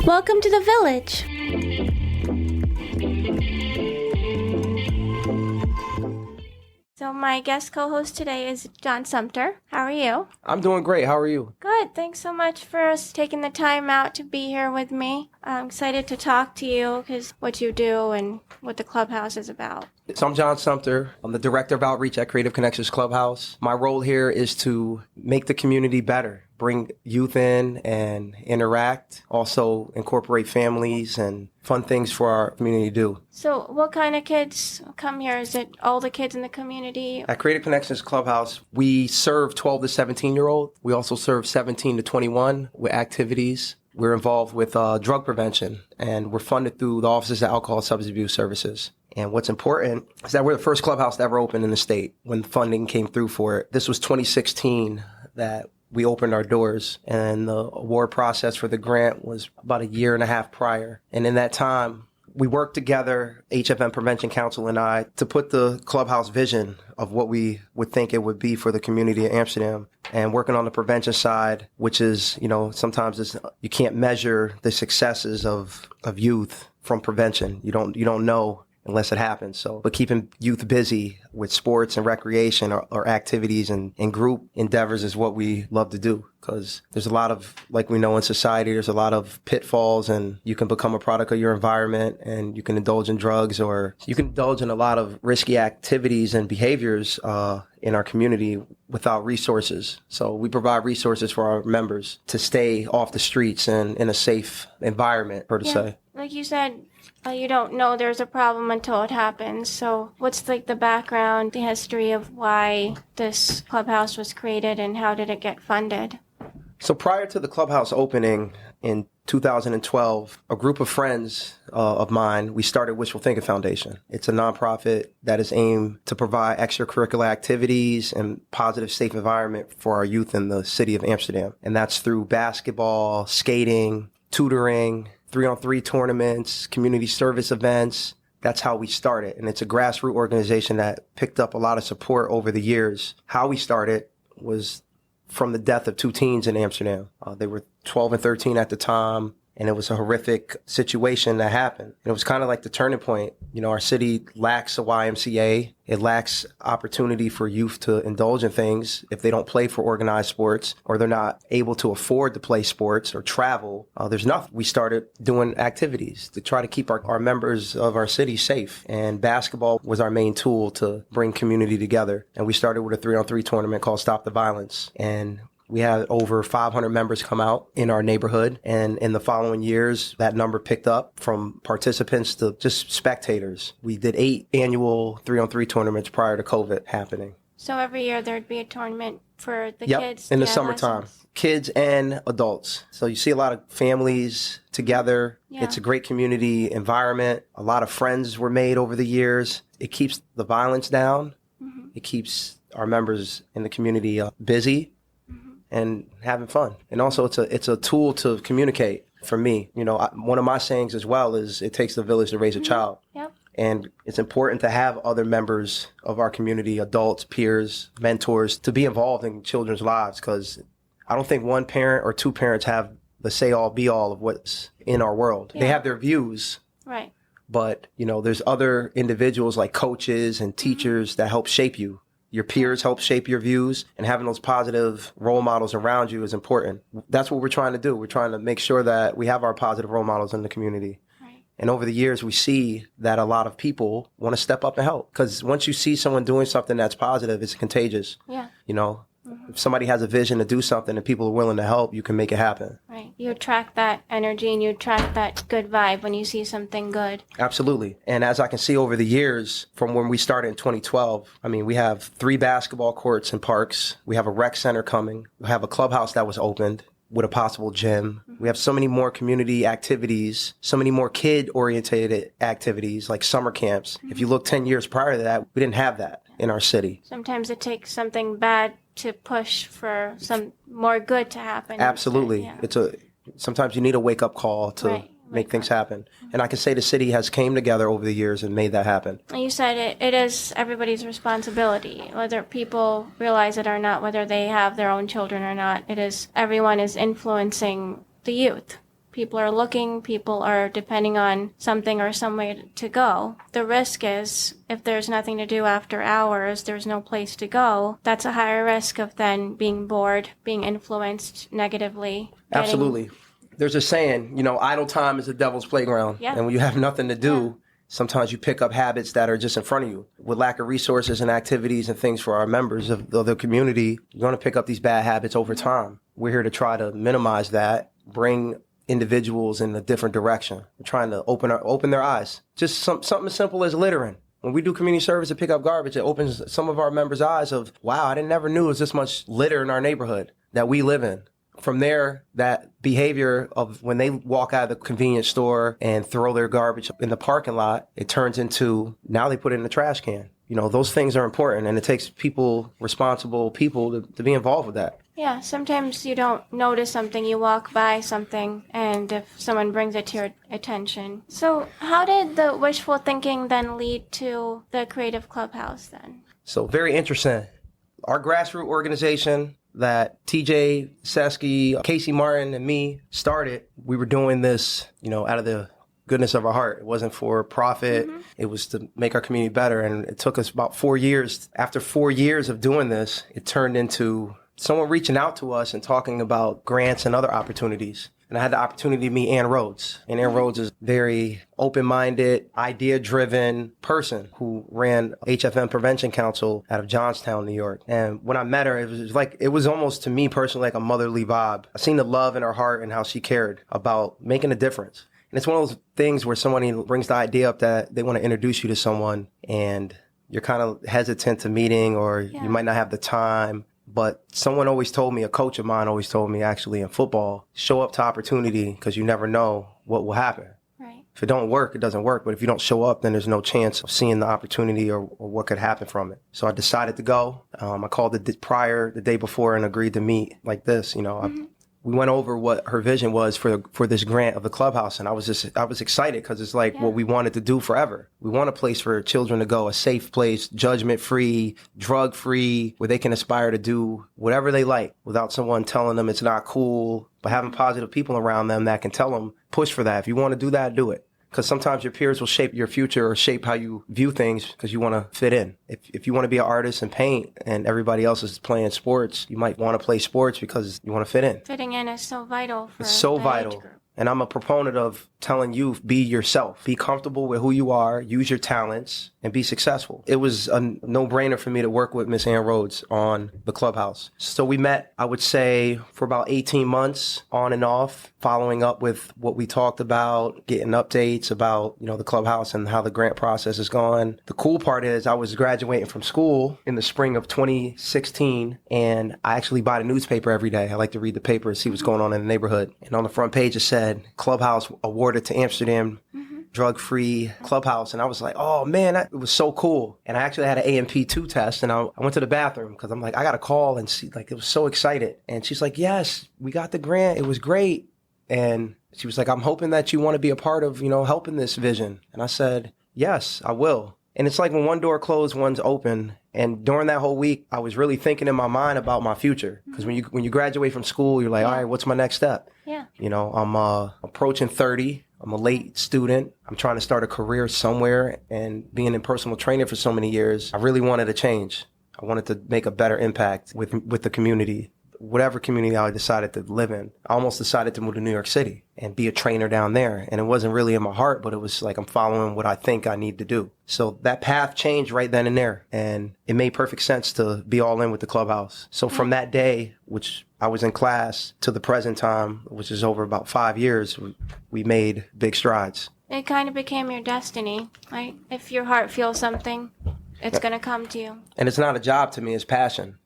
Welcome to the village. So my guest co-host today is John Sumpter. How are you? I'm doing great. How are you? Good. Thanks so much for taking the time out to be here with me. I'm excited to talk to you because what you do and what the Clubhouse is about. So I'm John Sumpter. I'm the Director of Outreach at Creative Connections Clubhouse. My role here is to make the community better, bring youth in and interact, also incorporate families and fun things for our community to do. So what kind of kids come here? Is it all the kids in the community? At Creative Connections Clubhouse, we serve 12 to 17-year-old. We also serve 17 to 21 with activities. We're involved with drug prevention, and we're funded through the Offices of Alcohol and Substance Abuse Services. And what's important is that we're the first clubhouse to ever open in the state when funding came through for it. This was 2016 that we opened our doors, and the award process for the grant was about a year and a half prior. And in that time, we worked together, HFM Prevention Council and I, to put the clubhouse vision of what we would think it would be for the community of Amsterdam, and working on the prevention side, which is, sometimes you can't measure the successes of youth from prevention. You don't know unless it happens. But keeping youth busy with sports and recreation or activities and group endeavors is what we love to do, because there's a lot of, like we know in society, there's a lot of pitfalls, and you can become a product of your environment, and you can indulge in drugs, or you can indulge in a lot of risky activities and behaviors in our community without resources. So we provide resources for our members to stay off the streets and in a safe environment, per se. Like you said, you don't know there's a problem until it happens. So what's the background, the history of why this clubhouse was created, and how did it get funded? So prior to the clubhouse opening in 2012, a group of friends of mine, we started Wishful Thinking Foundation. It's a nonprofit that is aimed to provide extracurricular activities and positive, safe environment for our youth in the city of Amsterdam. And that's through basketball, skating, tutoring, 3-on-3 tournaments, community service events. That's how we started. And it's a grassroots organization that picked up a lot of support over the years. How we started was from the death of 2 teens in Amsterdam. They were 12 and 13 at the time, and it was a horrific situation that happened. And it was kind of like the turning point. Our city lacks a YMCA. It lacks opportunity for youth to indulge in things if they don't play for organized sports, or they're not able to afford to play sports or travel. There's nothing. We started doing activities to try to keep our members of our city safe. And basketball was our main tool to bring community together. And we started with a 3-on-3 tournament called Stop the Violence. And we had over 500 members come out in our neighborhood. And in the following years, that number picked up from participants to just spectators. We did 8 annual 3-on-3 tournaments prior to COVID happening. So every year there'd be a tournament for the kids? In the summertime. Kids and adults. So you see a lot of families together. Yeah. It's a great community environment. A lot of friends were made over the years. It keeps the violence down. Mm-hmm. It keeps our members in the community busy and having fun. And also it's a tool to communicate for me. One of my sayings as well is it takes the village to raise a child. Yep. And it's important to have other members of our community, adults, peers, mentors, to be involved in children's lives, because I don't think one parent or 2 parents have the say-all, be-all of what's in our world. Yeah. They have their views. Right. But, there's other individuals like coaches and teachers that help shape you. Your peers help shape your views, and having those positive role models around you is important. That's what we're trying to do. We're trying to make sure that we have our positive role models in the community. Right. And over the years, we see that a lot of people want to step up and help, because once you see someone doing something that's positive, it's contagious. Yeah. If somebody has a vision to do something and people are willing to help, you can make it happen. Right. You attract that energy and you attract that good vibe when you see something good. Absolutely. And as I can see over the years, from when we started in 2012, we have 3 basketball courts and parks. We have a rec center coming. We have a clubhouse that was opened with a possible gym. Mm-hmm. We have so many more community activities, so many more kid-oriented activities like summer camps. Mm-hmm. If you look 10 years prior to that, we didn't have that in our city. Sometimes it takes something bad to push for some more good to happen. Absolutely. Yeah. Sometimes you need a wake-up call to make things happen. Mm-hmm. And I can say the city has came together over the years and made that happen. You said it is everybody's responsibility, whether people realize it or not, whether they have their own children or not. Everyone is influencing the youth. People are looking, people are depending on something or some way to go. The risk is if there's nothing to do after hours, there's no place to go, that's a higher risk of then being bored, being influenced negatively. Absolutely. There's a saying, idle time is the devil's playground. Yeah. And when you have nothing to do, sometimes you pick up habits that are just in front of you. With lack of resources and activities and things for our members of the community, you're going to pick up these bad habits over time. We're here to try to minimize that, bring individuals in a different direction. We're trying to open their eyes. Just something as simple as littering. When we do community service and pick up garbage, it opens some of our members' eyes of, wow, I never knew there was this much litter in our neighborhood that we live in. From there, that behavior of when they walk out of the convenience store and throw their garbage in the parking lot, it turns into now they put it in the trash can. Those things are important, and it takes responsible people to be involved with that. Yeah, sometimes you don't notice something, you walk by something, and if someone brings it to your attention. So how did the wishful thinking then lead to the Creative Clubhouse then? So very interesting. Our grassroots organization that TJ Sesky, Casey Martin, and me started, we were doing this, out of the goodness of our heart. It wasn't for profit. Mm-hmm. It was to make our community better. And it took us about 4 years. After 4 years of doing this, it turned into someone reaching out to us and talking about grants and other opportunities. And I had the opportunity to meet Ann Rhodes. And Ann Rhodes is a very open-minded, idea-driven person who ran HFM Prevention Council out of Johnstown, New York. And when I met her, it was almost to me personally like a motherly vibe. I seen the love in her heart and how she cared about making a difference. And it's one of those things where somebody brings the idea up that they want to introduce you to someone and you're kind of hesitant to meeting or you might not have the time. But someone always told me, a coach of mine always told me actually in football, show up to opportunity because you never know what will happen. Right. If it don't work, it doesn't work. But if you don't show up, then there's no chance of seeing the opportunity or what could happen from it. So I decided to go. I called the day before and agreed to meet like this. We went over what her vision was for this grant of the clubhouse. And I was excited because it's like what we wanted to do forever. We want a place for children to go, a safe place, judgment free, drug free, where they can aspire to do whatever they like without someone telling them it's not cool, but having positive people around them that can tell them, push for that. If you want to do that, do it. Because sometimes your peers will shape your future or shape how you view things because you want to fit in. If you want to be an artist and paint and everybody else is playing sports, you might want to play sports because you want to fit in. Fitting in is so vital for It's so the vital. age group. And I'm a proponent of telling you, be yourself. Be comfortable with who you are, use your talents, and be successful. It was a no-brainer for me to work with Miss Ann Rhodes on the clubhouse. So we met, I would say, for about 18 months on and off, following up with what we talked about, getting updates about, the clubhouse and how the grant process is going. The cool part is I was graduating from school in the spring of 2016, and I actually buy the newspaper every day. I like to read the paper and see what's going on in the neighborhood. And on the front page, it said, Clubhouse awarded to Amsterdam, drug-free clubhouse. And I was like, oh man, it was so cool. And I actually had an AMP2 test and I went to the bathroom because I'm like, I got to call and see, it was so excited. And she's like, yes, we got the grant. It was great. And she was like, I'm hoping that you want to be a part of, helping this vision. And I said, yes, I will. And it's like when one door closed, one's open. And during that whole week, I was really thinking in my mind about my future. Because when you graduate from school, you're like, all right, what's my next step? Yeah. I'm approaching 30. I'm a late student. I'm trying to start a career somewhere. And being in personal training for so many years, I really wanted to change. I wanted to make a better impact with the community. Whatever community I decided to live in, I almost decided to move to New York City and be a trainer down there. And it wasn't really in my heart, but it was like I'm following what I think I need to do. So that path changed right then and there. And it made perfect sense to be all in with the clubhouse. So from that day, which I was in class, to the present time, which is over about 5 years, we made big strides. It kind of became your destiny, right? If your heart feels something, it's going to come to you. And it's not a job to me, it's passion,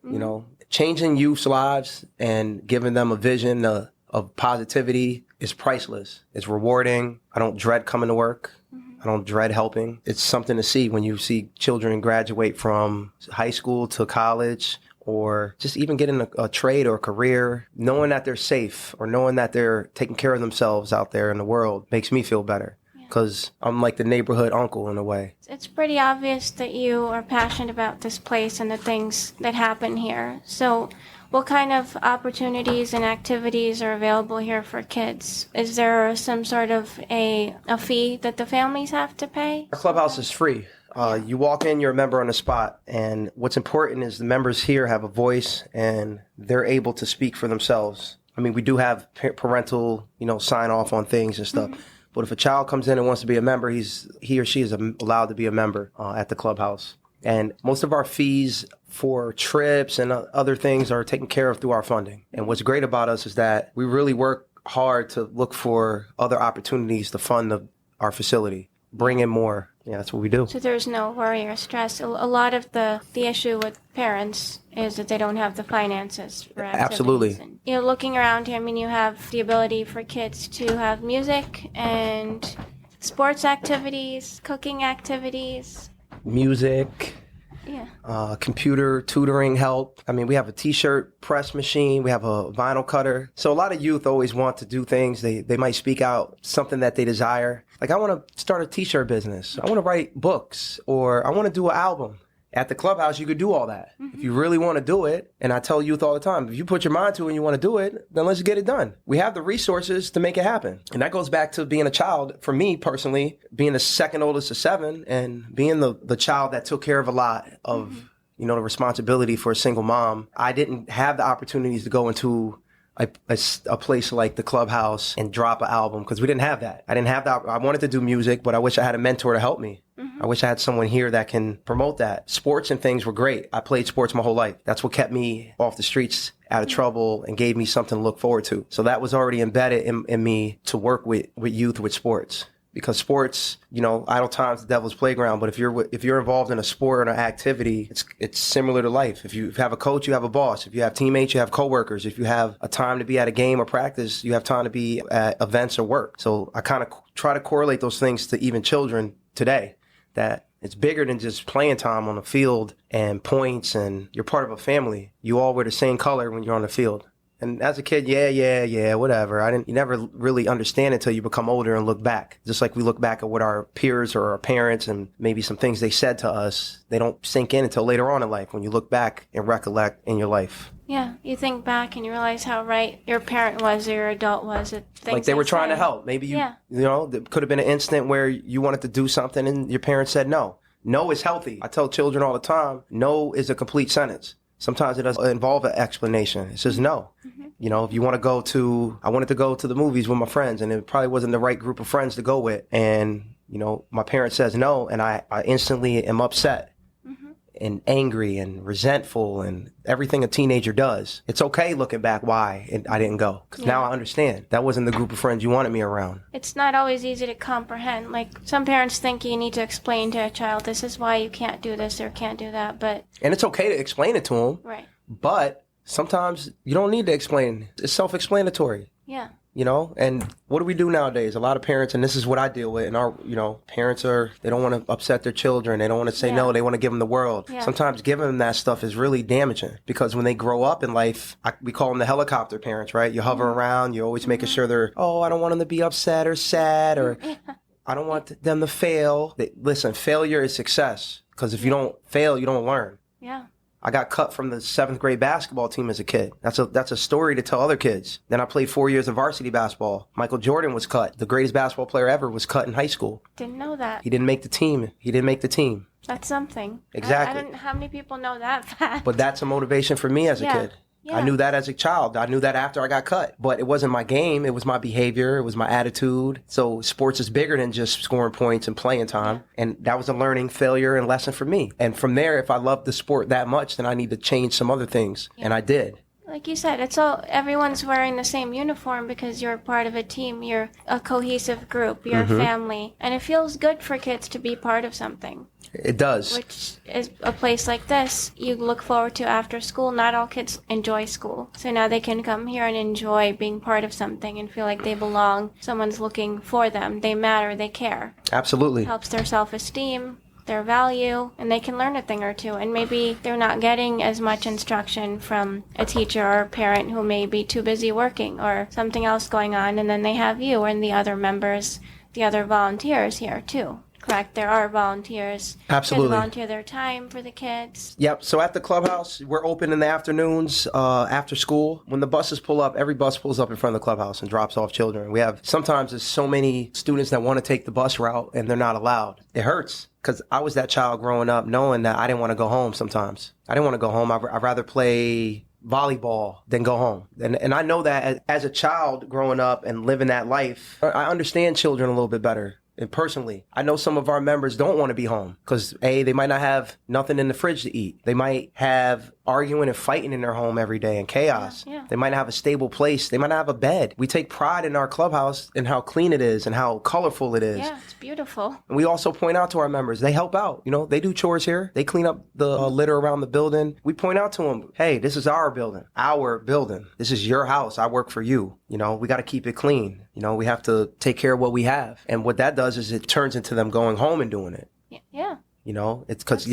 Changing youth's lives and giving them a vision of positivity is priceless. It's rewarding. I don't dread coming to work. I don't dread helping. It's something to see when you see children graduate from high school to college or just even getting a trade or a career. Knowing that they're safe or knowing that they're taking care of themselves out there in the world makes me feel better. Because I'm like the neighborhood uncle in a way. It's pretty obvious that you are passionate about this place and the things that happen here. So What kind of opportunities and activities are available here for kids? Is there some sort of a fee that the families have to pay? Our clubhouse is free. You walk in, you're a member on the spot. And what's important is the members here have a voice and they're able to speak for themselves. I mean, we do have parental, sign off on things and stuff. But if a child comes in and wants to be a member, he or she is allowed to be a member at the clubhouse. And most of our fees for trips and other things are taken care of through our funding. And what's great about us is that we really work hard to look for other opportunities to fund our facility, bring in more. Yeah, that's what we do. So there's no worry or stress. A lot of the issue with parents is that they don't have the finances for activities. Absolutely. And, looking around here, I mean, you have the ability for kids to have music and sports activities, cooking activities. Music, computer tutoring help. I mean, we have a t-shirt press machine. We have a vinyl cutter. So a lot of youth always want to do things. They might speak out something that they desire. Like, I want to start a t-shirt business. I want to write books, or I want to do an album. At the clubhouse, you could do all that. If you really want to do it, and I tell youth all the time, if you put your mind to it and you want to do it, then let's get it done. We have the resources to make it happen. And that goes back to being a child. For me personally, being the second oldest of 7 and being the child that took care of a lot of, the responsibility for a single mom. I didn't have the opportunities to go into a place like the clubhouse and drop an album because we didn't have that. I didn't have that. I wanted to do music, but I wish I had a mentor to help me. I wish I had someone here that can promote that. Sports and things were great. I played sports my whole life. That's what kept me off the streets, out of trouble, and gave me something to look forward to. So that was already embedded in me to work with youth with sports. Because sports, idle time's the devil's playground. But if you're involved in a sport or an activity, it's similar to life. If you have a coach, you have a boss. If you have teammates, you have coworkers. If you have a time to be at a game or practice, you have time to be at events or work. So I kind of try to correlate those things to even children today, that it's bigger than just playing time on the field and points, and you're part of a family. You all wear the same color when you're on the field. And as a kid, whatever. You never really understand it until you become older and look back. Just like we look back at what our peers or our parents and maybe some things they said to us, they don't sink in until later on in life when you look back and recollect in your life. Yeah, you think back and you realize how right your parent was or your adult was at things like they were trying to help. Maybe there could have been an instant where you wanted to do something and your parents said no. No is healthy. I tell children all the time, no is a complete sentence. Sometimes it doesn't involve an explanation. It says no. If you want to I wanted to go to the movies with my friends, and it probably wasn't the right group of friends to go with. And, my parent says no, and I instantly am upset and angry and resentful and everything a teenager does. It's okay looking back why I didn't go. Because now I understand. That wasn't the group of friends you wanted me around. It's not always easy to comprehend. Like, some parents think you need to explain to a child, this is why you can't do this or can't do that, but... And it's okay to explain it to them. Right. But sometimes you don't need to explain. It's self-explanatory. Yeah. And what do we do nowadays? A lot of parents, and this is what I deal with, and our, parents they don't want to upset their children. They don't want to say no. They want to give them the world. Yeah. Sometimes giving them that stuff is really damaging because when they grow up in life, we call them the helicopter parents, right? You hover around, you're always making sure I don't want them to be upset or sad, or I don't want them to fail. Listen, failure is success, because if you don't fail, you don't learn. Yeah. I got cut from the 7th grade basketball team as a kid. That's a story to tell other kids. Then I played 4 years of varsity basketball. Michael Jordan was cut. The greatest basketball player ever was cut in high school. Didn't know that. He didn't make the team. That's something. Exactly. How many people know that fact? But that's a motivation for me as a kid. Yeah. I knew that as a child. I knew that after I got cut. But it wasn't my game. It was my behavior. It was my attitude. So sports is bigger than just scoring points and playing time. Yeah. And that was a learning failure and lesson for me. And from there, if I love the sport that much, then I need to change some other things. Yeah. And I did. Like you said, everyone's wearing the same uniform because you're part of a team. You're a cohesive group. You're a family. And it feels good for kids to be part of something. It does. Which is a place like this you look forward to after school. Not all kids enjoy school. So now they can come here and enjoy being part of something and feel like they belong. Someone's looking for them. They matter. They care. Absolutely. It helps their self-esteem, their value, and they can learn a thing or two. And maybe they're not getting as much instruction from a teacher or a parent who may be too busy working or something else going on. And then they have you and the other members, the other volunteers here too. correct? There are volunteers. Absolutely. Kids volunteer their time for the kids. Yep. So at the clubhouse, we're open in the afternoons after school. When the buses pull up, every bus pulls up in front of the clubhouse and drops off children. We have sometimes there's so many students that want to take the bus route and they're not allowed. It hurts because I was that child growing up knowing that I didn't want to go home sometimes. I didn't want to go home. I'd rather play volleyball than go home. And I know that as a child growing up and living that life, I understand children a little bit better. And personally, I know some of our members don't want to be home because they might not have nothing in the fridge to eat. They might have arguing and fighting in their home every day and chaos. Yeah. They might not have a stable place. They might not have a bed. We take pride in our clubhouse and how clean it is and how colorful it is. Yeah, it's beautiful. And we also point out to our members, they help out. You know, they do chores here. They clean up the litter around the building. We point out to them, hey, this is our building. This is your house. I work for you. You know, we got to keep it clean. You know, we have to take care of what we have. And what that does is it turns into them going home and doing it. Yeah. You know, it's because,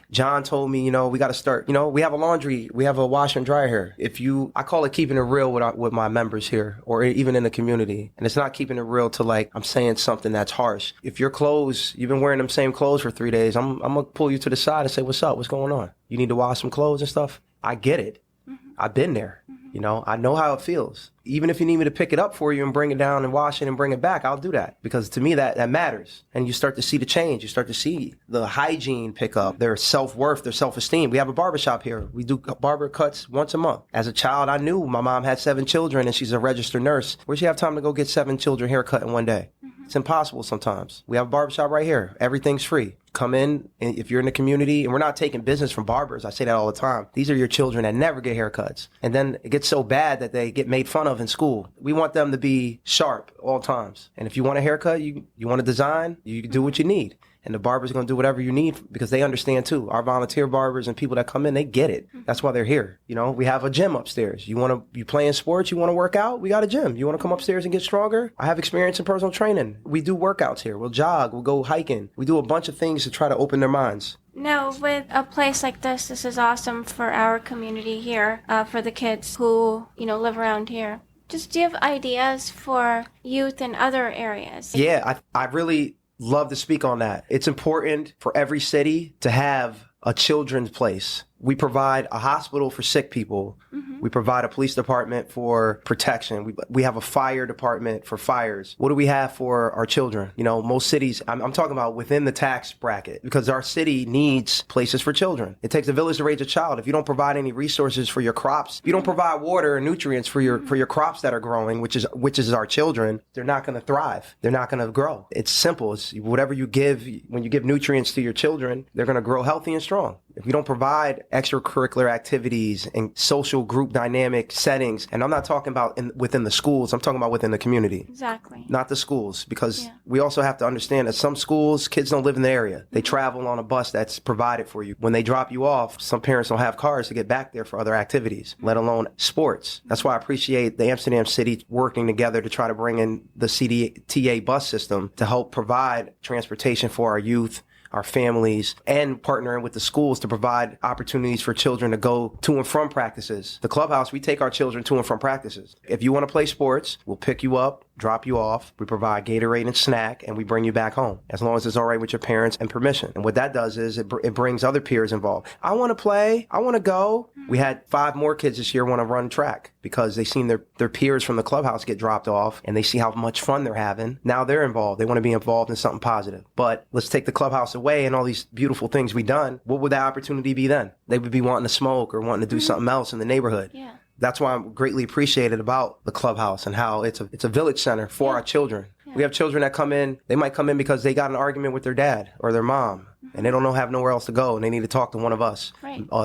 John told me, we got to start, we have a washer and dryer here. I call it keeping it real with my members here or even in the community. And it's not keeping it real to like, I'm saying something that's harsh. If your clothes, you've been wearing them same clothes for 3 days, I'm going to pull you to the side and say, what's up? What's going on? You need to wash some clothes and stuff. I get it. Mm-hmm. I've been there. Mm-hmm. I know how it feels. Even if you need me to pick it up for you and bring it down and wash it and bring it back, I'll do that because to me that matters. And you start to see the change. You start to see the hygiene pick up, their self-worth, their self-esteem. We have a barbershop here. We do barber cuts once a month. As a child, I knew my mom had 7 children and she's a registered nurse. Where'd she have time to go get 7 children haircut in one day? Mm-hmm. It's impossible sometimes. We have a barbershop right here. Everything's free. Come in, and if you're in the community, and we're not taking business from barbers. I say that all the time. These are your children that never get haircuts. And then it gets so bad that they get made fun of in school. We want them to be sharp all times. And if you want a haircut, you want a design, you do what you need. And the barber's going to do whatever you need because they understand too. Our volunteer barbers and people that come in, they get it. That's why they're here. We have a gym upstairs. You playing sports, you want to work out? We got a gym. You want to come upstairs and get stronger? I have experience in personal training. We do workouts here. We'll jog, we'll go hiking. We do a bunch of things to try to open their minds. Now, with a place like this is awesome for our community here, for the kids who, live around here. Just do you have ideas for youth in other areas? Yeah, I really love to speak on that. It's important for every city to have a children's place. We provide a hospital for sick people. Mm-hmm. We provide a police department for protection. We have a fire department for fires. What do we have for our children? Most cities, I'm talking about within the tax bracket because our city needs places for children. It takes a village to raise a child. If you don't provide any resources for your crops, if you don't provide water and nutrients for your crops that are growing, which is our children, they're not going to thrive. They're not going to grow. It's simple. It's whatever you give, when you give nutrients to your children, they're going to grow healthy and strong. If you don't provide extracurricular activities and social group dynamic settings, and I'm not talking about within the schools, I'm talking about within the community. Exactly. Not the schools, because we also have to understand that some schools, kids don't live in the area. They travel on a bus that's provided for you. When they drop you off, some parents don't have cars to get back there for other activities, let alone sports. That's why I appreciate the Amsterdam city working together to try to bring in the CDTA bus system to help provide transportation for our youth, our families, and partnering with the schools to provide opportunities for children to go to and from practices. The clubhouse, we take our children to and from practices. If you want to play sports, we'll pick you up, drop you off. We provide Gatorade and snack, and we bring you back home, as long as it's all right with your parents and permission. And what that does is it brings other peers involved. I want to play. I want to go. We had 5 more kids this year want to run track because they seen their peers from the clubhouse get dropped off, and they see how much fun they're having. Now they're involved. They want to be involved in something positive. But let's take the clubhouse away and all these beautiful things we done. What would that opportunity be then? They would be wanting to smoke or wanting to do something else in the neighborhood. Yeah. That's why I'm greatly appreciated about the clubhouse and how it's a village center for our children. Yeah. We have children that come in. They might come in because they got an argument with their dad or their mom, and they don't have nowhere else to go, and they need to talk to one of us,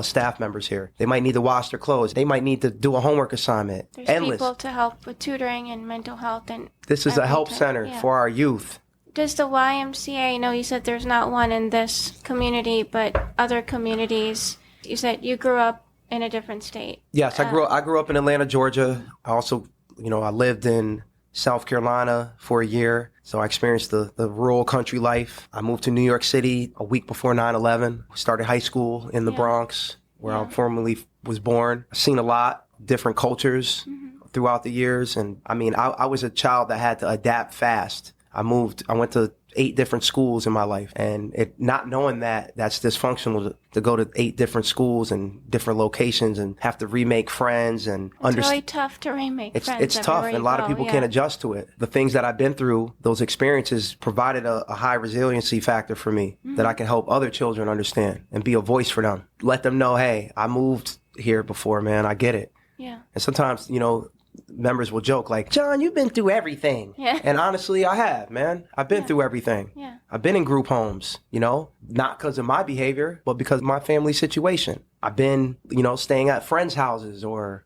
staff members here. They might need to wash their clothes. They might need to do a homework assignment. There's people to help with tutoring and mental health. And this is a help center for our youth. Does the YMCA, you said there's not one in this community, but other communities, you said you grew up in a different state. Yes, I grew up in Atlanta, Georgia. I also, I lived in South Carolina for a year. So I experienced the rural country life. I moved to New York City a week before 9/11. Started high school in the Bronx, where I formerly was born. I've seen a lot, different cultures throughout the years. And I was a child that had to adapt fast. I went to 8 different schools in my life. And it not knowing that that's dysfunctional to go to 8 different schools and different locations and have to remake friends and It's really tough to remake friends. It's tough, and a lot of people can't adjust to it. The things that I've been through, those experiences provided a high resiliency factor for me that I can help other children understand and be a voice for them. Let them know, hey, I moved here before, man. I get it. Yeah. And sometimes, members will joke like, John, you've been through everything. Yeah. And honestly, I have, man. I've been through everything. Yeah. I've been in group homes, not because of my behavior, but because of my family situation. I've been, staying at friends' houses or,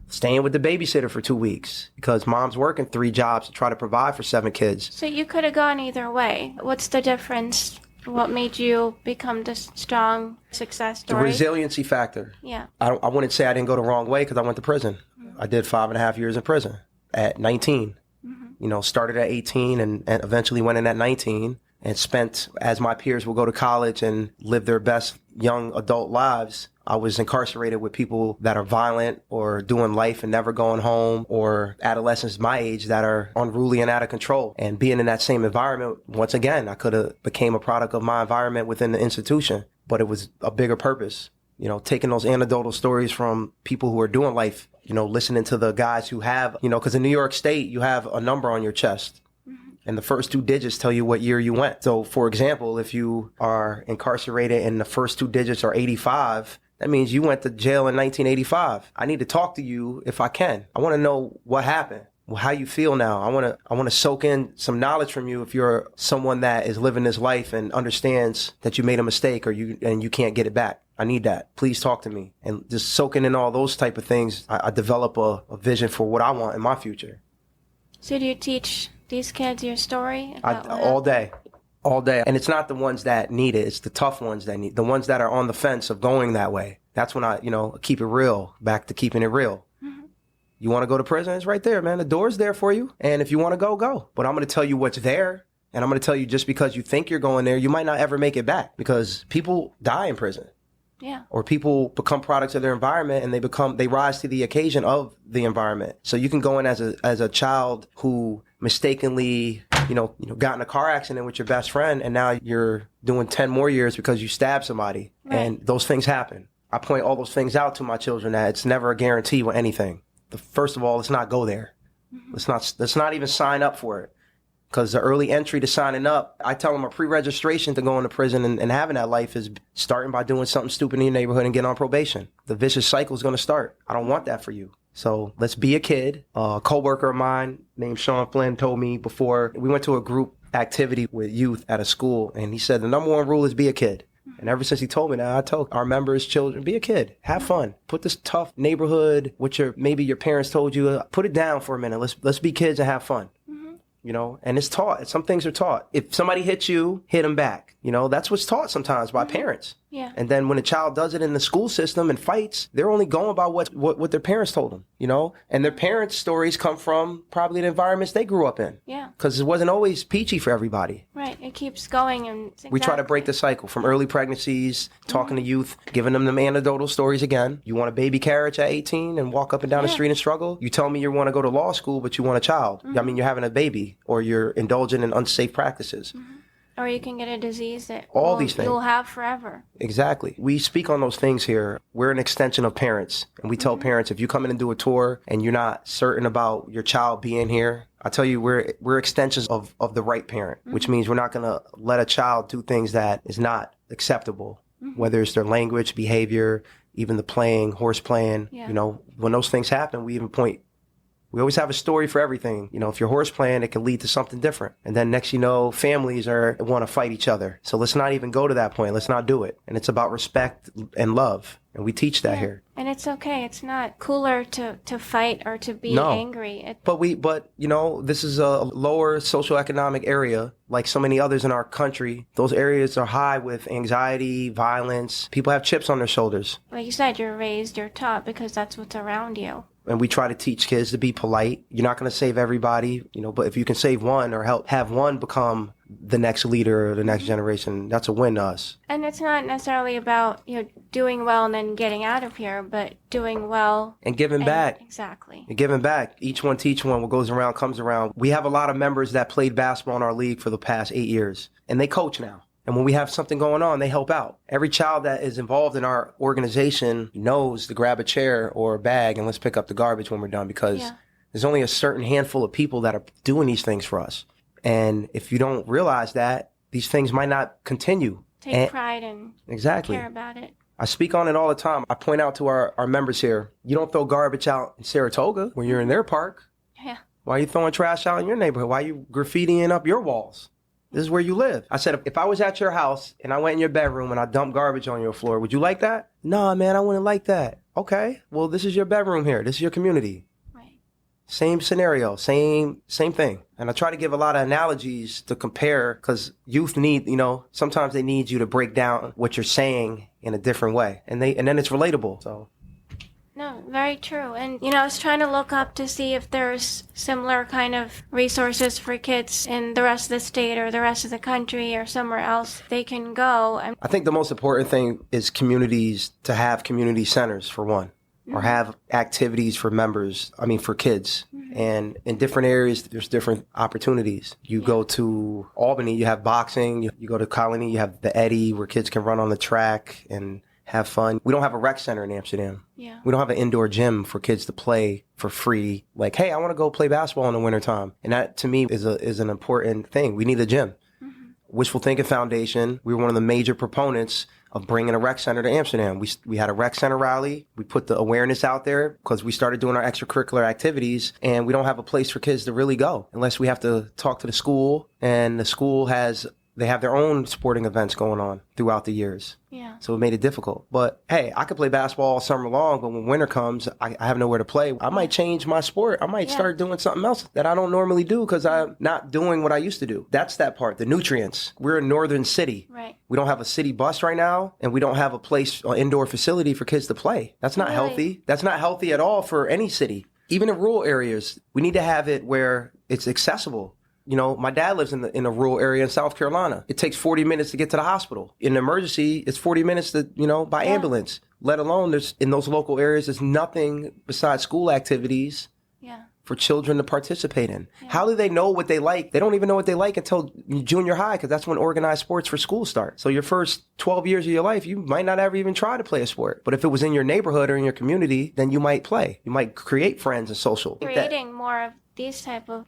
staying with the babysitter for 2 weeks because mom's working 3 jobs to try to provide for 7 kids. So you could have gone either way. What's the difference? What made you become this strong success story? The resiliency factor. Yeah. I wouldn't say I didn't go the wrong way because I went to prison. I did 5.5 years in prison at 19. Started at 18 and eventually went in at 19 and spent, as my peers will go to college and live their best young adult lives, I was incarcerated with people that are violent or doing life and never going home, or adolescents my age that are unruly and out of control. And being in that same environment, once again, I could have became a product of my environment within the institution, but it was a bigger purpose. Taking those anecdotal stories from people who are doing life, listening to the guys who have, because in New York State, you have a number on your chest. And the first 2 digits tell you what year you went. So, for example, if you are incarcerated and the first 2 digits are 85, that means you went to jail in 1985. I need to talk to you if I can. I want to know what happened, how you feel now. I want to soak in some knowledge from you if you're someone that is living this life and understands that you made a mistake or you can't get it back. I need that. Please talk to me. And just soaking in all those type of things, I develop a vision for what I want in my future. So do you teach these kids your story? All day. And it's not the ones that need it. It's the tough ones that need, the ones that are on the fence of going that way. That's when I, keep it real, back to keeping it real. You want to go to prison? It's right there, man. The door's there for you. And if you want to go, go. But I'm going to tell you what's there. And I'm going to tell you just because you think you're going there, you might not ever make it back because people die in prison. Yeah. Or people become products of their environment and they rise to the occasion of the environment. So you can go in as a child who mistakenly, got in a car accident with your best friend and now you're doing 10 more years because you stabbed somebody. Right. And those things happen. I point all those things out to my children that it's never a guarantee with anything. First of all, let's not go there. Let's not even sign up for it. Because the early entry to signing up, I tell them a pre-registration to going to prison and having that life is starting by doing something stupid in your neighborhood and getting on probation. The vicious cycle is going to start. I don't want that for you. So let's be a kid. A coworker of mine named Sean Flynn told me before, we went to a group activity with youth at a school, and he said the number 1 rule is be a kid. And ever since he told me that, I told our members, children, be a kid, have fun, put this tough neighborhood, which maybe your parents told you, put it down for a minute. Let's be kids and have fun. And it's taught. Some things are taught. If somebody hits you, hit them back. That's what's taught sometimes by parents. Yeah. And then when a child does it in the school system and fights, they're only going by what their parents told them, And their parents' stories come from probably the environments they grew up in. Yeah. Because it wasn't always peachy for everybody. Right. It keeps going. And we try to break the cycle from early pregnancies, talking to youth, giving them anecdotal stories again. You want a baby carriage at 18 and walk up and down the street and struggle? You tell me you want to go to law school, but you want a child. I mean, you're having a baby or you're indulging in unsafe practices. Or you can get a disease that these things you'll have forever. Exactly. We speak on those things here. We're an extension of parents. And we tell parents, if you come in and do a tour and you're not certain about your child being here, I tell you, we're extensions of the right parent, which means we're not going to let a child do things that is not acceptable, whether it's their language, behavior, even the playing, horse playing. Yeah. When those things happen, we always have a story for everything. If you're horse playing, it can lead to something different. And then next, families want to fight each other. So let's not even go to that point. Let's not do it. And it's about respect and love. And we teach that here. And it's okay. It's not cooler to fight or to be angry. But this is a lower socioeconomic area, like so many others in our country. Those areas are high with anxiety, violence. People have chips on their shoulders. Like you said, you're taught because that's what's around you. And we try to teach kids to be polite. You're not going to save everybody, but if you can save one or have one become the next leader or the next generation, that's a win to us. And it's not necessarily about, doing well and then getting out of here, but doing well. And giving back. Exactly. And giving back. Each one teach one. What goes around comes around. We have a lot of members that played basketball in our league for the past 8 years, and they coach now. And when we have something going on, they help out. Every child that is involved in our organization knows to grab a chair or a bag and let's pick up the garbage when we're done, because there's only a certain handful of people that are doing these things for us. And if you don't realize that, these things might not continue. Take pride and care about it. I speak on it all the time. I point out to our members here, you don't throw garbage out in Saratoga when you're in their park. Yeah. Why are you throwing trash out in your neighborhood? Why are you graffitiing up your walls? This is where you live. I said, if I was at your house and I went in your bedroom and I dumped garbage on your floor, would you like that? Nah, man, I wouldn't like that. Okay, well, this is your bedroom here. This is your community. Right. Same scenario, same thing. And I try to give a lot of analogies to compare, because youth need, sometimes they need you to break down what you're saying in a different way. And then it's relatable. So. No, very true. And, I was trying to look up to see if there's similar kind of resources for kids in the rest of the state or the rest of the country or somewhere else they can go. I think the most important thing is communities, to have community centers, for one, or have activities for members, for kids. And in different areas, there's different opportunities. You go to Albany, you have boxing. You go to Colony, you have the Eddy, where kids can run on the track and have fun. We don't have a rec center in Amsterdam. Yeah. We don't have an indoor gym for kids to play for free. Like, hey, I want to go play basketball in the wintertime. And that, to me, is an important thing. We need a gym. Wishful Thinking Foundation, we were one of the major proponents of bringing a rec center to Amsterdam. We had a rec center rally. We put the awareness out there because we started doing our extracurricular activities, and we don't have a place for kids to really go unless we have to talk to the school, and the school they have their own sporting events going on throughout the years. Yeah. So it made it difficult. But hey, I could play basketball all summer long, but when winter comes, I have nowhere to play. I might change my sport. I might start doing something else that I don't normally do because I'm not doing what I used to do. That's that part, the nutrients. We're a northern city. Right. We don't have a city bus right now, and we don't have a place, an indoor facility for kids to play. That's not healthy. That's not healthy at all for any city. Even in rural areas, we need to have it where it's accessible. My dad lives in a rural area in South Carolina. It takes 40 minutes to get to the hospital. In an emergency, it's 40 minutes by ambulance. Let alone in those local areas, there's nothing besides school activities for children to participate in. Yeah. How do they know what they like? They don't even know what they like until junior high, because that's when organized sports for school start. So your first 12 years of your life, you might not ever even try to play a sport. But if it was in your neighborhood or in your community, then you might play. You might create friends and social. Creating more of these type of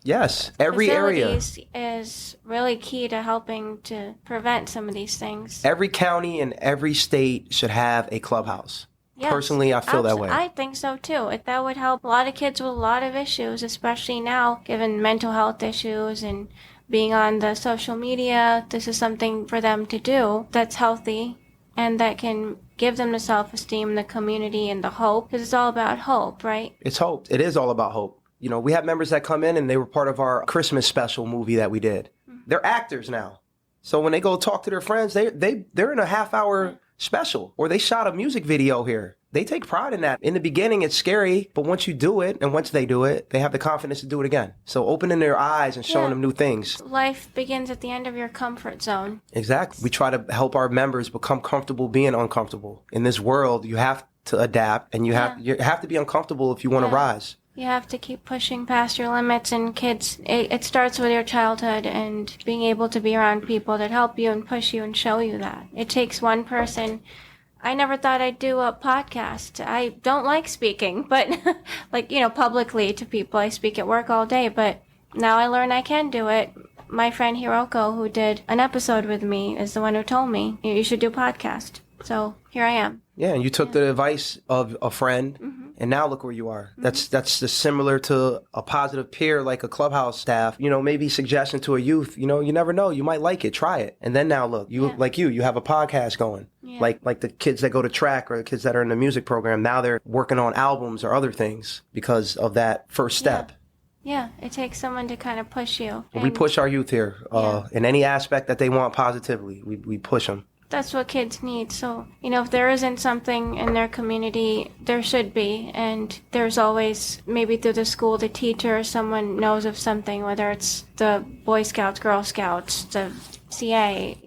every area is really key to helping to prevent some of these things. Every county and every state should have a clubhouse. Yes, personally, I feel that way. I think so too. That would help a lot of kids with a lot of issues, especially now, given mental health issues and being on the social media. This is something for them to do that's healthy and that can give them the self-esteem, the community, and the hope. Because it's all about hope, right? It's hope. It is all about hope. We have members that come in and they were part of our Christmas special movie that we did. They're actors now. So when they go talk to their friends, they're in a half-hour special, or they shot a music video here. They take pride in that. In the beginning, it's scary, but once you do it, and once they do it, they have the confidence to do it again. So opening their eyes and showing them new things. Life begins at the end of your comfort zone. Exactly. We try to help our members become comfortable being uncomfortable. In this world, you have to adapt, and you have to be uncomfortable if you want to rise. You have to keep pushing past your limits, and kids, it starts with your childhood and being able to be around people that help you and push you and show you that. It takes one person. I never thought I'd do a podcast. I don't like speaking, but publicly to people. I speak at work all day, but now I learn I can do it. My friend Hiroko, who did an episode with me, is the one who told me, you should do a podcast. So here I am. Yeah, and you took the advice of a friend, and now look where you are. That's just similar to a positive peer, like a Clubhouse staff. Maybe suggestion to a youth. You never know. You might like it. Try it. And then now look, you have a podcast going. Yeah. Like the kids that go to track or the kids that are in the music program. Now they're working on albums or other things because of that first step. Yeah, it takes someone to kind of push you. We push our youth here in any aspect that they want positively. We push them. That's what kids need. So, if there isn't something in their community, there should be. And there's always, maybe through the school, the teacher, someone knows of something, whether it's the Boy Scouts, Girl Scouts, the CA.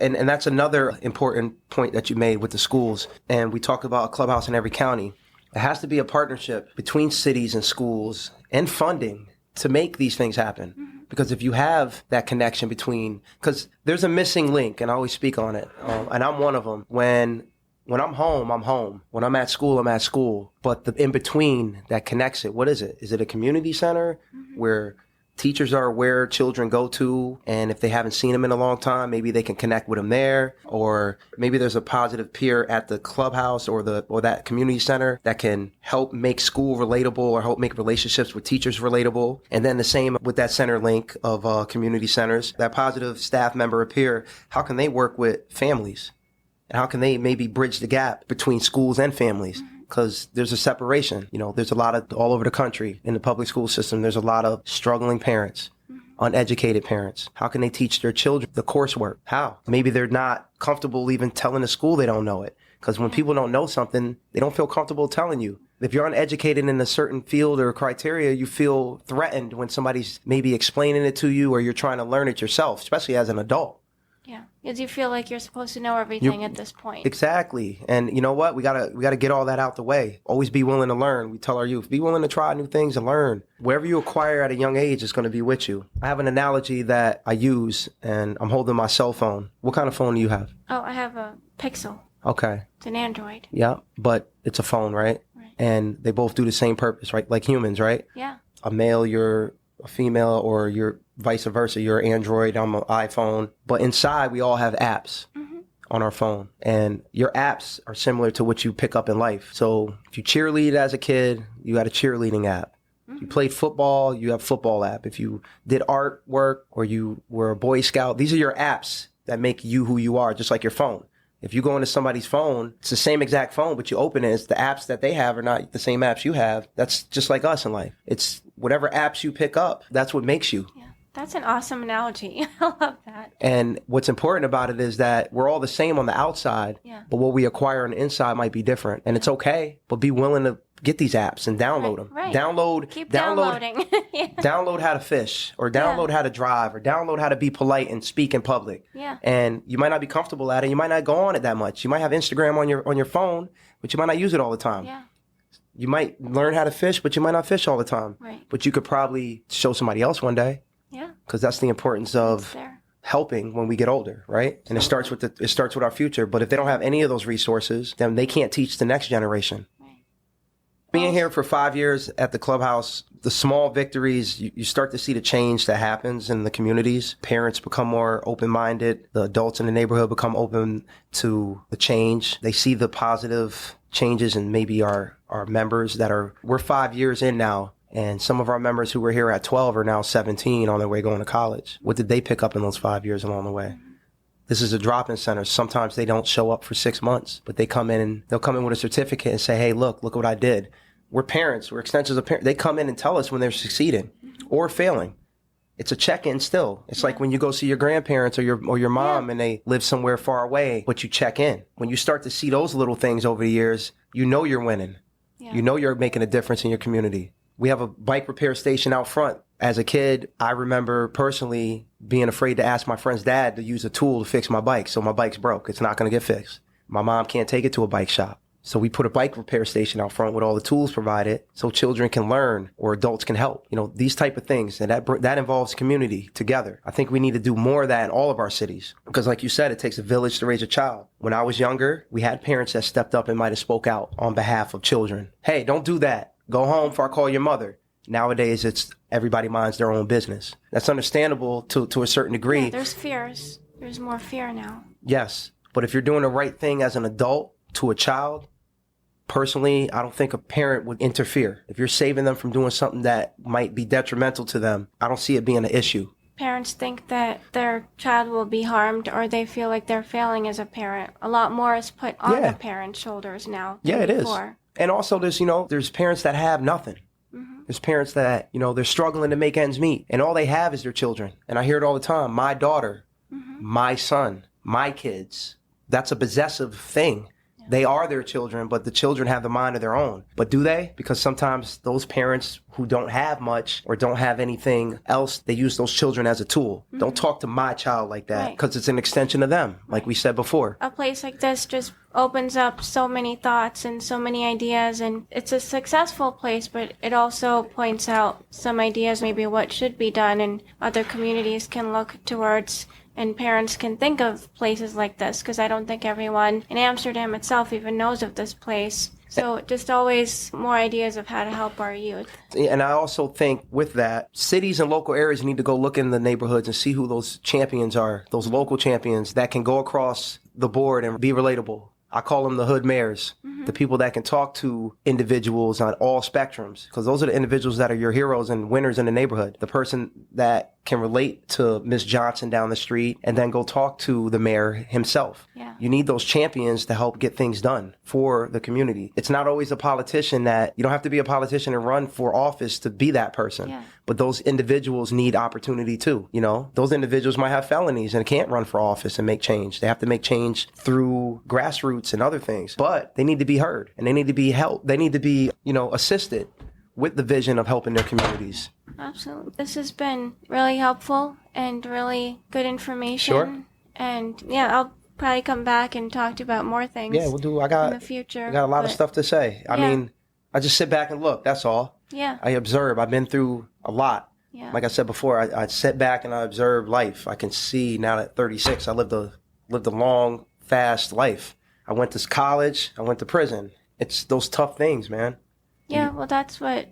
And that's another important point that you made with the schools. And we talk about a clubhouse in every county. It has to be a partnership between cities and schools and funding to make these things happen. Mm-hmm. Because if you have that connection between, because there's a missing link, and I always speak on it, and I'm one of them. When I'm home, I'm home. When I'm at school, I'm at school. But the in between that connects it, what is it? Is it a community center where teachers are where children go to, and if they haven't seen them in a long time, maybe they can connect with them there, or maybe there's a positive peer at the clubhouse or that community center that can help make school relatable or help make relationships with teachers relatable. And then the same with that center link of community centers, that positive staff member or peer, how can they work with families? And how can they maybe bridge the gap between schools and families? Because there's a separation. There's a lot of, all over the country in the public school system, there's a lot of struggling parents, uneducated parents. How can they teach their children the coursework? How? Maybe they're not comfortable even telling the school they don't know it. Because when people don't know something, they don't feel comfortable telling you. If you're uneducated in a certain field or criteria, you feel threatened when somebody's maybe explaining it to you or you're trying to learn it yourself, especially as an adult. Yeah, because you feel like you're supposed to know everything at this point. Exactly. And you know what? We gotta get all that out the way. Always be willing to learn. We tell our youth, be willing to try new things and learn. Wherever you acquire at a young age is going to be with you. I have an analogy that I use, and I'm holding my cell phone. What kind of phone do you have? Oh, I have a Pixel. Okay. It's an Android. Yeah, but it's a phone, right? Right. And they both do the same purpose, right? Like humans, right? Yeah. A male, you're a female, or you're vice versa. You're Android, I'm an iPhone. But inside, we all have apps on our phone. And your apps are similar to what you pick up in life. So if you cheerlead as a kid, you had a cheerleading app. If you played football, you have a football app. If you did artwork or you were a Boy Scout, these are your apps that make you who you are, just like your phone. If you go into somebody's phone, it's the same exact phone, but you open it, it's the apps that they have are not the same apps you have. That's just like us in life. It's whatever apps you pick up, that's what makes you. Yeah, that's an awesome analogy. I love that. And what's important about it is that we're all the same on the outside, but what we acquire on the inside might be different. And it's okay, but be willing to get these apps and download them. Right. Keep downloading. Yeah. Download how to fish, or download how to drive, or download how to be polite and speak in public. Yeah. And you might not be comfortable at it. You might not go on it that much. You might have Instagram on your phone, but you might not use it all the time. Yeah. You might learn how to fish, but you might not fish all the time. Right. But you could probably show somebody else one day. Yeah. Because that's the importance of helping when we get older, right? And it starts with our future. But if they don't have any of those resources, then they can't teach the next generation. Being here for 5 years at the clubhouse, the small victories, you start to see the change that happens in the communities. Parents become more open-minded. The adults in the neighborhood become open to the change. They see the positive changes in maybe our members we're 5 years in now. And some of our members who were here at 12 are now 17 on their way going to college. What did they pick up in those 5 years along the way? This is a drop-in center. Sometimes they don't show up for 6 months, but they'll come in with a certificate and say, hey, look what I did. We're parents. We're extensions of parents. They come in and tell us when they're succeeding or failing. It's a check-in still. It's like when you go see your grandparents or your mom and they live somewhere far away, but you check in. When you start to see those little things over the years, you know you're winning. Yeah. You know you're making a difference in your community. We have a bike repair station out front. As a kid, I remember personally being afraid to ask my friend's dad to use a tool to fix my bike. So my bike's broke. It's not going to get fixed. My mom can't take it to a bike shop. So we put a bike repair station out front with all the tools provided so children can learn or adults can help. These type of things. And that involves community together. I think we need to do more of that in all of our cities. Because like you said, it takes a village to raise a child. When I was younger, we had parents that stepped up and might have spoke out on behalf of children. Hey, don't do that. Go home before I call your mother. Nowadays, it's everybody minds their own business. That's understandable to a certain degree. Yeah, there's fears. There's more fear now. Yes. But if you're doing the right thing as an adult to a child, personally, I don't think a parent would interfere. If you're saving them from doing something that might be detrimental to them, I don't see it being an issue. Parents think that their child will be harmed or they feel like they're failing as a parent. A lot more is put on the parents' shoulders now than it before. Is. And also there's parents that have nothing. There's parents that, they're struggling to make ends meet and all they have is their children. And I hear it all the time. My daughter, my son, my kids. That's a possessive thing. They are their children, but the children have the mind of their own. But do they? Because sometimes those parents who don't have much or don't have anything else, they use those children as a tool. Don't talk to my child like that, because it's an extension of them, like we said before. A place like this just opens up so many thoughts and so many ideas, and it's a successful place, but it also points out some ideas, maybe what should be done, and other communities can look towards, and parents can think of places like this, because I don't think everyone in Amsterdam itself even knows of this place. So just always more ideas of how to help our youth. And I also think with that, cities and local areas need to go look in the neighborhoods and see who those champions are, those local champions that can go across the board and be relatable. I call them the hood mayors, the people that can talk to individuals on all spectrums, because those are the individuals that are your heroes and winners in the neighborhood. The person that can relate to Miss Johnson down the street and then go talk to the mayor himself. Yeah. You need those champions to help get things done for the community. It's not always a politician you don't have to be a politician and run for office to be that person. Yeah. But those individuals need opportunity too. Those individuals might have felonies and can't run for office and make change. They have to make change through grassroots and other things, but they need to be heard and they need to be helped. They need to be, assisted with the vision of helping their communities. Absolutely. This has been really helpful and really good information. Sure. And I'll probably come back and talk to you about more things. Yeah, we'll do. in the future. I got a lot of stuff to say. I mean, I just sit back and look. That's all. Yeah. I observe. I've been through a lot. Yeah. Like I said before, I sit back and I observe life. I can see now at 36, I lived a long, fast life. I went to college. I went to prison. It's those tough things, man. Yeah, well, that's what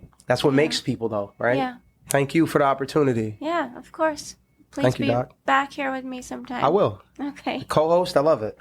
makes people, though, right? Yeah. Thank you for the opportunity. Yeah, of course. Please Thank you, be Doc. back here with me sometime. I will. Okay. Co-host, I love it.